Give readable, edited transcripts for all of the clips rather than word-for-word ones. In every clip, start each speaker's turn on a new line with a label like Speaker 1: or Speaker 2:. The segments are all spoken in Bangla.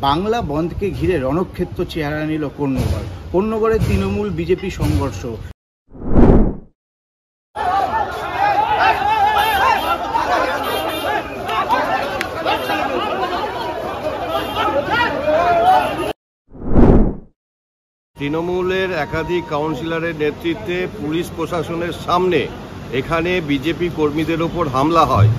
Speaker 1: বাংলা বন্ধকে ঘিরে রণক্ষেত্র চেহারা নিল কোন্নগর। কোন্নগরে তৃণমূল বিজেপি সংঘর্ষ।
Speaker 2: তৃণমূলের একাধিক কাউন্সিলরের নেতৃত্বে পুলিশ প্রশাসনের সামনে এখানে বিজেপি কর্মীদের ওপর হামলা হয়।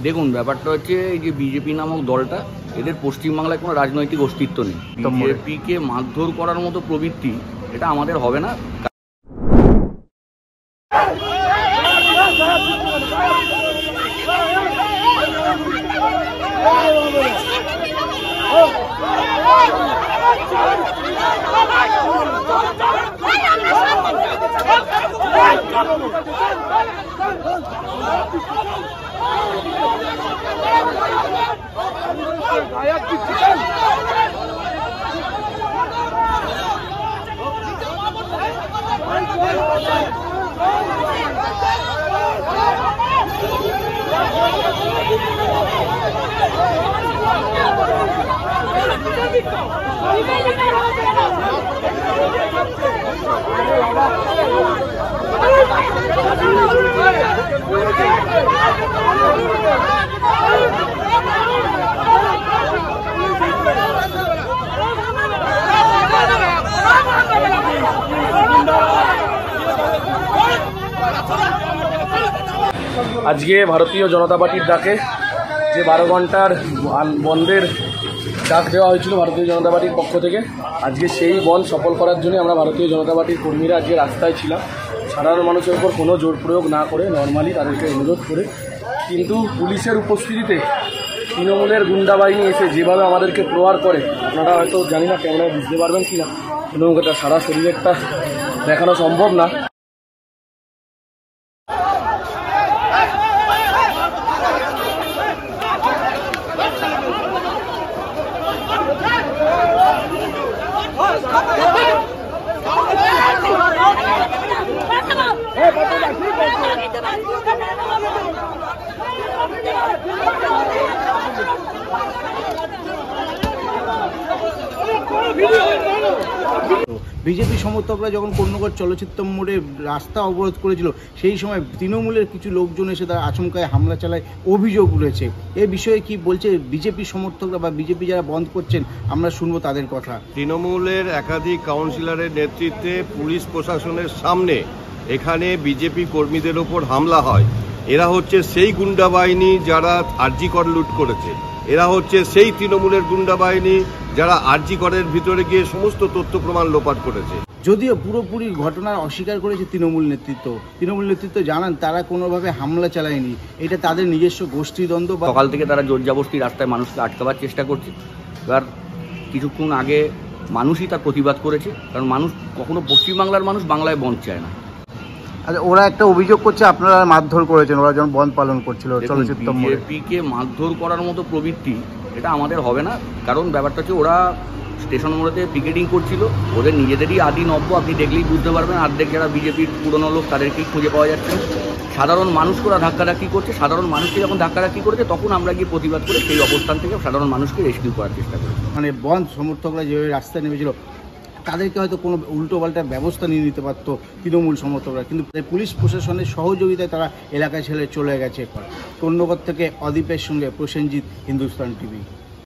Speaker 3: দেখুন, ব্যাপারটা হচ্ছে এই যে বিজেপি নামক দলটা, এদের পশ্চিমবাংলায় কোনো রাজনৈতিক অস্তিত্ব নেই। বিজেপিকে মারধর করার মতো প্রবৃত্তি এটা আমাদের হবে না।
Speaker 4: আজকে ভারতীয় জনতা পার্টির ডাকে যে 12 ঘন্টার বন্ধের ডাক দেওয়া হয়েছিল ভারতীয় জনতা পার্টির পক্ষ থেকে, আজকে সেই বন্ধ সফল করার জন্য আমরা ভারতীয় জনতা পার্টির কর্মীরা আজকে রাস্তায় ছিলাম। সাধারণ মানুষের উপর কোনো জোর প্রয়োগ না করে নর্মালি তাদেরকে অনুরোধ করে, কিন্তু পুলিশের উপস্থিতিতে তৃণমূলের গুন্ডা বাহিনী এসে যেভাবে আমাদেরকে প্রহার করে, আপনারা হয়তো জানি না ক্যামেরায় বুঝতে পারবেন কি না, এবং এটা সারা শরীরেরটা দেখানো সম্ভব না।
Speaker 1: বিজেপি সমর্থকরা যখন কোন্নগর চলচ্চিত্র মোড়ে রাস্তা অবরোধ করেছিল, সেই সময় তৃণমূলের কিছু লোকজন এসে তারা আচমকায় হামলা চালায় অভিযোগ উঠেছে। এ বিষয়ে কি বলছে বিজেপি সমর্থকরা বা বিজেপি যারা বন্ধ করছেন, আমরা শুনবো তাদের কথা।
Speaker 2: তৃণমূলের একাধিক কাউন্সিলরের নেতৃত্বে পুলিশ প্রশাসনের সামনে এখানে বিজেপি কর্মীদের ওপর হামলা হয়। এরা হচ্ছে সেই গুন্ডা বাহিনী যারা আরজি কর লুট করেছে। এরা হচ্ছে সেই তৃণমূলের গুন্ডা বাহিনী যারা আরজি করের ভিতরে গিয়ে সমস্ত তথ্য প্রমাণ লোপাট করেছে।
Speaker 1: যদিও পুরোপুরি ঘটনা অস্বীকার করেছে তৃণমূল নেতৃত্ব জানান তারা কোনোভাবে হামলা চালায়নি, এটা তাদের নিজস্ব গোষ্ঠীদ্বন্দ্ব।
Speaker 3: সকাল থেকে তারা জোরজবরদস্তি রাস্তায় মানুষকে আটকাবার চেষ্টা করছে। এবার কিছুক্ষণ আগে মানুষই তার প্রতিবাদ করেছে, কারণ মানুষ কখনো পশ্চিমবাংলার মানুষ বাংলায় বন্ধ চায় না।
Speaker 1: আচ্ছা, ওরা একটা অভিযোগ করছে আপনারা মারধর করেছেন ওরা যখন বন্ধ পালন করছিল চলচ্চিত্র মোড়ে।
Speaker 3: বিজেপিকে মারধর করার মতো প্রবৃত্তি এটা আমাদের হবে না, কারণ ব্যাপারটা হচ্ছে ওরা স্টেশন মোড়েতে পিকেটিং করছিল, ওদের নিজেদেরই আদি নব্য, আপনি দেখলেই বুঝতে পারবেন। অর্ধেক যারা বিজেপির পুরনো লোক তাদেরকেই খুঁজে পাওয়া যাচ্ছে। সাধারণ মানুষকে ওরা ধাক্কাধাক্কি করছে, সাধারণ মানুষকে যখন ধাক্কাধাক্কি করেছে তখন আমরা গিয়ে প্রতিবাদ করে সেই অবস্থান থেকে সাধারণ মানুষকে রেস্কিউ করার চেষ্টা করি।
Speaker 1: মানে বন্ধ সমর্থকরা যেভাবে রাস্তায় নেমেছিল তাদেরকে হয়তো কোনো উল্টোপাল্টা ব্যবস্থা নিয়ে নিতে পারতো তৃণমূল সমর্থকরা, কিন্তু পুলিশ প্রশাসনের সহযোগিতায় তারা এলাকায় ছেড়ে চলে গেছে। কোন্নগর থেকে অদীপের সঙ্গে প্রসেনজিৎ, হিন্দুস্তান টিভি।